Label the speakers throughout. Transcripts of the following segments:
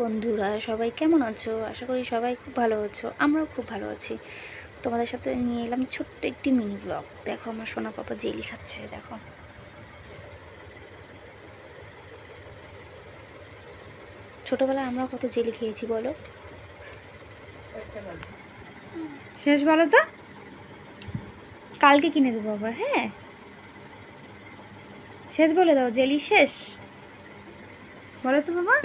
Speaker 1: বন্ধুরা সবাই কেমন আছো? আশা করি সবাই খুব ভালো আছো। আমরাও খুব ভালো আছি। তোমাদের সাথে নিয়ে এলাম ছোট্ট একটি মিনি ব্লগ। দেখো আমার সোনা পাপা জেলি খাচ্ছে। দেখো ছোটবেলায় আমরা কত জেলি খেয়েছি বলো? শেষ বলো তো, কালকে কিনে দেবো আবার। হ্যাঁ শেষ বলে দাও, জেলি শেষ বলো তো বাবা।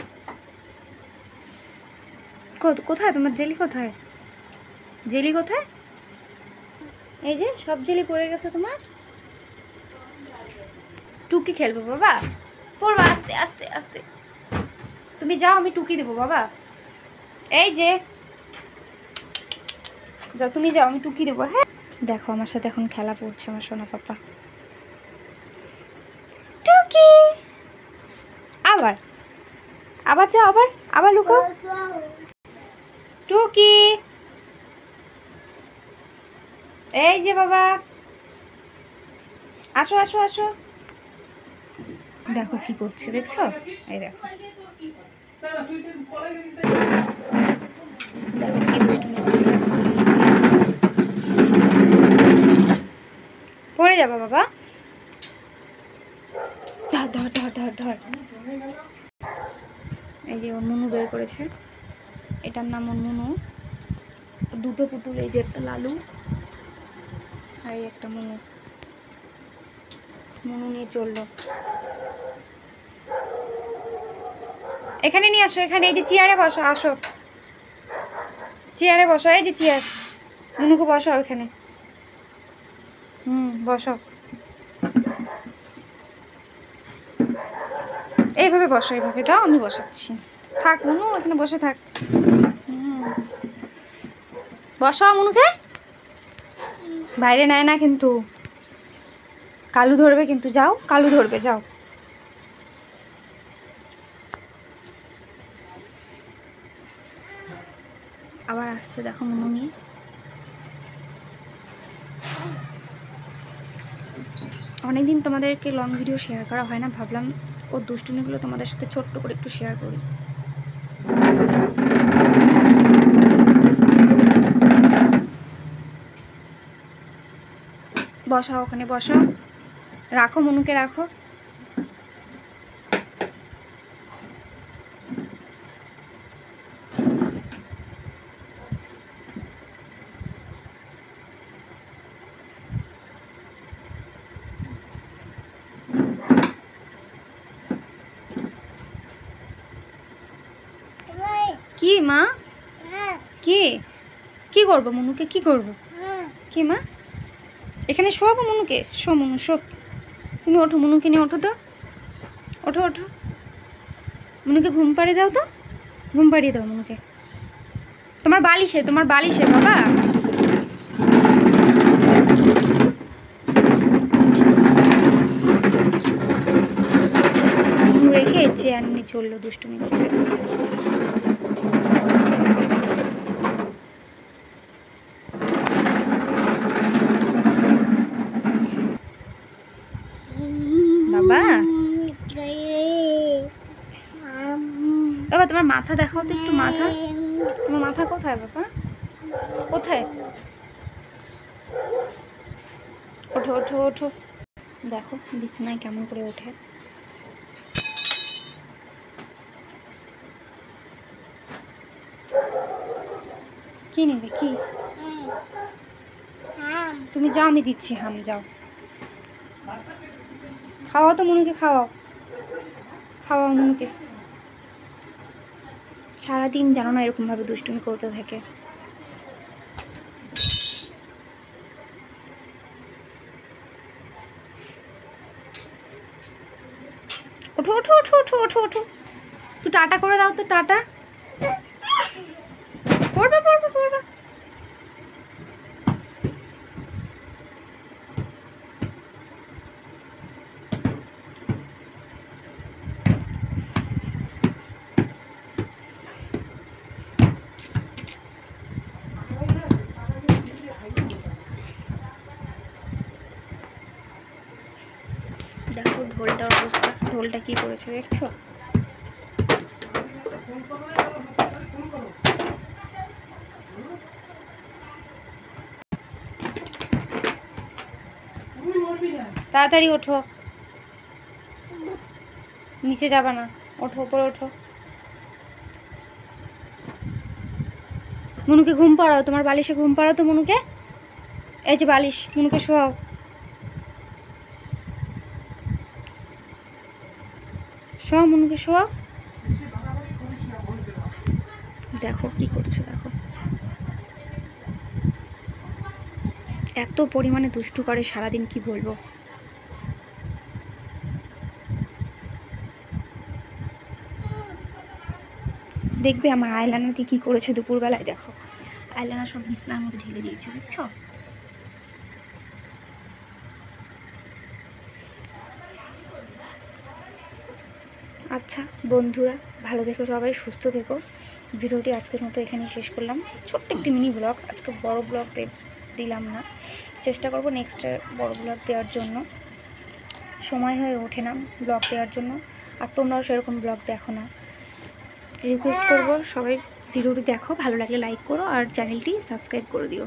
Speaker 1: কোথায় তোমার জেলি? কোথায় জেলি? কোথায়? এই যে সব জেলি পড়ে গেছে তোমার। টুকি খেলবো বাবা? পড়বা আস্তে আস্তে আস্তে। তুমি যাও, আমি টুকি দেবো বাবা। এই যে যাও, তুমি যাও, আমি টুকি দেবো। হ্যাঁ দেখো আমার সাথে এখন খেলা পড়ছে আমার সোনা পাপা। টুকি আবার আবার যাও, আবার আবার লুকাও। টুকি এই যে বাবা, আসো আসো আসো। দেখো কি করছে, দেখছো? এই দেখো দেখো কি দুষ্টুমি করছে। পড়ে যাবা বাবা। ধর ধর ধর ধর ধর। এই যে ওর মুনু বের করেছে, এটার নাম ওর মুনু। দুটো পুতুল, এই যে একটা লালু আর এই একটা মুনু। মুনু নিয়ে চললো। এখানে নিয়ে আসো, এখানে এই যে চেয়ারে বসো। আসো চেয়ারে বসো, এই যে চেয়ার। মুনুকে বসাও এখানে। বসো, এইভাবে বসো, এইভাবে দাও, আমি বসাচ্ছি। থাক মুনু, এখানে বসে থাক। বসাও মুনুকে, বাইরে নেয় না কিন্তু, কালু ধরবে কিন্তু। যাও, কালু ধরবে, যাও। আবার আসছে দেখো মুনু নিয়ে। অনেকদিন তোমাদেরকে লং ভিডিও শেয়ার করা হয় না, ভাবলাম ওর দুষ্টুমিগুলো তোমাদের সাথে ছোট্ট করে একটু শেয়ার করি। বসাও ওখানে, বসাও, রাখো মুনুকে, রাখো। কি মা? কি কি করবো মুনুকে? কি করবো? কি মা? এখানে শোয়াবো মুনুকে? Show Munu, show. তুমি ওঠো, মুনুকে নিয়ে ওঠো তো। ওঠো ওঠো, মুনুকে ঘুম পাড়িয়ে দাও তো। ঘুম পাড়িয়ে দাও মুনুকে। তোমার বালিশে, তোমার বালিশে বাবা। মুনু রেখে চেয়ার নিয়ে চললো দুষ্টুমি করতে। বাবা বাবা তোমার মাথা দেখাও তো একটু। মাথা, তোমার মাথা কোথায় বাবা? কোথায়? ওঠো ওঠো ওঠো। দেখো বিছানায় কেমন করে ওঠে। কি নেবে? কি? তুমি যাও, আমি দিচ্ছি হাম। যাও খাওয়াও তো মুনুকে, খাওয়াও, খাওয়াও মুনুকে। সারাদিন জানো না এরকম ভাবে দুষ্টুমি করতে থাকে। ওঠো ওঠো ওঠো ওঠো ওঠো ওঠো। একটু টাটা করে দাও তো, টাটা। পড়বা পড়বা পড়বা। দেখো ঢোলটার অবস্থা, ঢোলটা কি করেছে দেখছো? তাড়াতাড়ি ওঠো, নিচে যাবা না, ওঠো, উপরে ওঠো। মনুকে ঘুম পাড়াও, তোমার বালিশে ঘুম পাড়াও তো মনুকে। এই যে বালিশ, মনুকে শোয়াও। শোয়াও মনুকে, শোয়াও। দেখো কি করছে, দেখো এত পরিমাণে দুষ্টু করে সারাদিন, কি বলবো। দেখবে আমার আয়লানা দিয়ে কী করেছে দুপুরবেলায়, দেখো আয়লানা সব বিছনার মধ্যে ঢেলে দিয়েছে, দেখছো। আচ্ছা বন্ধুরা, ভালো থেকো সবাই, সুস্থ থেকো। ভিডিওটি আজকের মতো এখানেই শেষ করলাম, ছোট্ট একটি মিনি ব্লগ। আজকে বড় ব্লগ দিলাম না, চেষ্টা করব নেক্সট বড় ব্লগ দেওয়ার জন্য। সময় হয়ে ওঠে না ব্লগ দেওয়ার জন্য, আর তোমরাও সেরকম ব্লগ দেখো না। রিকোয়েস্ট করব সবাই ভিডিওটি দেখো, ভালো লাগলে লাইক করো আর চ্যানেলটি সাবস্ক্রাইব করে দিও।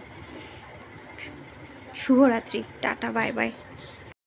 Speaker 1: শুভরাত্রি, টাটা, বাই বাই।